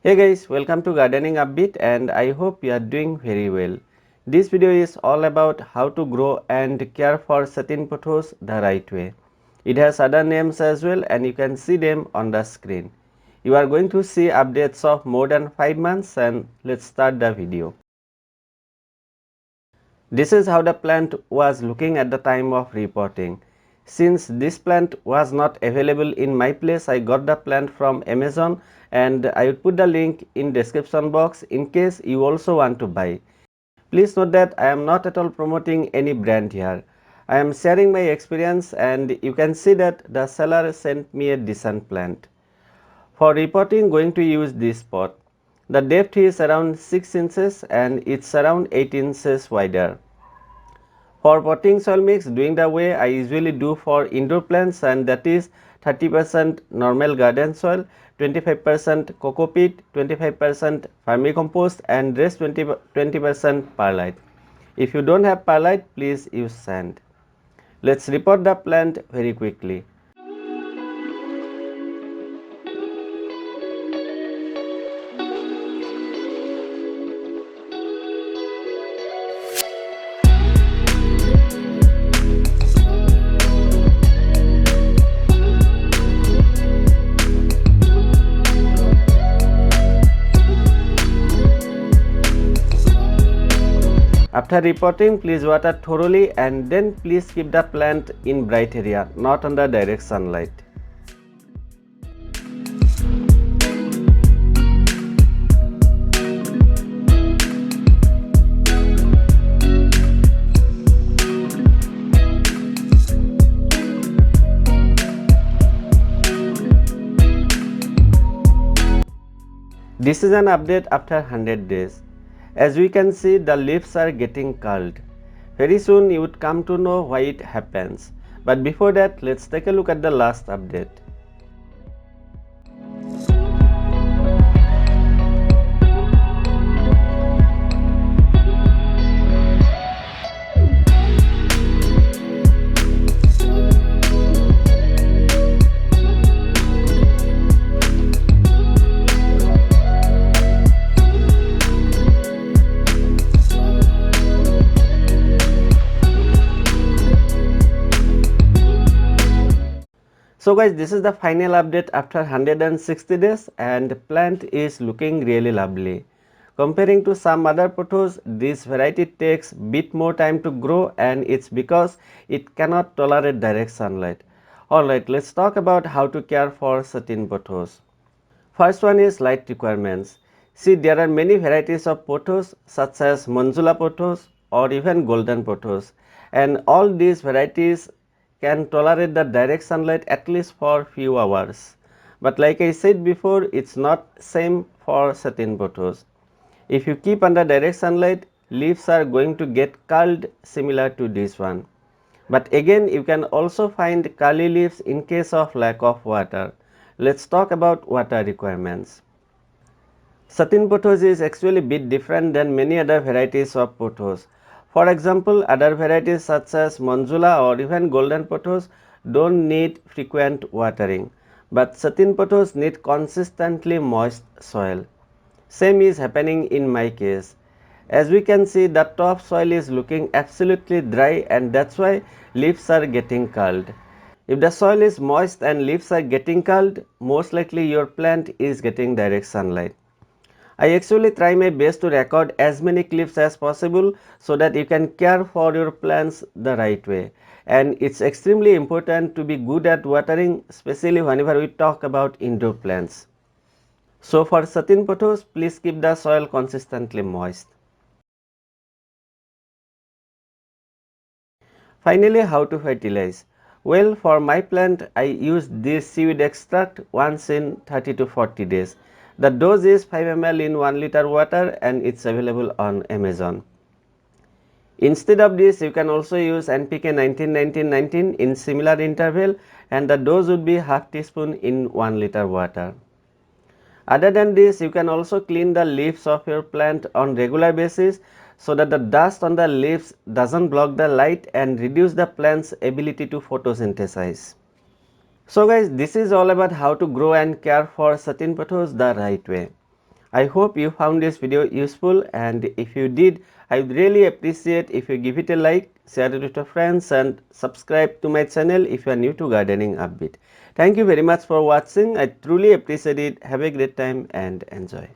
Hey guys, welcome to Gardening Upbeat and I hope you are doing very well. This video is all about how to grow and care for satin pothos the right way. It has other names as well and you can see them on the screen. You are going to see updates of more than 5 months and let's start the video. This is how the plant was looking at the time of reporting. Since this plant was not available in my place, I got the plant from Amazon and I will put the link in description box in case you also want to buy. Please note that I am not at all promoting any brand here. I am sharing my experience and you can see that the seller sent me a decent plant. For repotting, going to use this pot. The depth is around 6 inches and it's around 8 inches wider. For potting soil mix, doing the way I usually do for indoor plants, and that is 30% normal garden soil, 25% coco peat, 25% vermicompost and rest 20% perlite. If you don't have perlite, please use sand. Let's repot the plant very quickly. After repotting, please water thoroughly and then please keep the plant in bright area, not under direct sunlight. This is an update after 100 days. As we can see, the leaves are getting curled. Very soon you would come to know why it happens. But before that, let's take a look at the last update. So guys, this is the final update after 160 days and the plant is looking really lovely. Comparing to some other pothos, this variety takes bit more time to grow and it's because it cannot tolerate direct sunlight. Alright, let's talk about how to care for satin pothos. First one is light requirements. See, there are many varieties of pothos such as Manjula pothos or even golden pothos, and all these varieties can tolerate the direct sunlight at least for few hours. But like I said before, it's not same for satin pothos. If you keep under direct sunlight, leaves are going to get curled similar to this one. But again, you can also find curly leaves in case of lack of water. Let's talk about water requirements. Satin pothos is actually a bit different than many other varieties of pothos. For example, other varieties such as Manjula or even golden pothos don't need frequent watering, but satin pothos need consistently moist soil. Same is happening in my case. As we can see, the top soil is looking absolutely dry and that's why leaves are getting curled. If the soil is moist and leaves are getting curled, most likely your plant is getting direct sunlight. I actually try my best to record as many clips as possible so that you can care for your plants the right way. And it's extremely important to be good at watering, especially whenever we talk about indoor plants. So for satin pothos, please keep the soil consistently moist. Finally, how to fertilize? Well, for my plant, I use this seaweed extract once in 30 to 40 days. The dose is 5 ml in 1 liter water and it's available on Amazon. Instead of this, you can also use NPK 19-19-19 in similar interval and the dose would be half teaspoon in 1 liter water. Other than this, you can also clean the leaves of your plant on regular basis so that the dust on the leaves doesn't block the light and reduce the plant's ability to photosynthesize. So guys, this is all about how to grow and care for satin pothos the right way. I hope you found this video useful, and if you did, I would really appreciate if you give it a like, share it with your friends, and subscribe to my channel if you are new to Gardening Upbeat. Thank you very much for watching. I truly appreciate it. Have a great time and enjoy.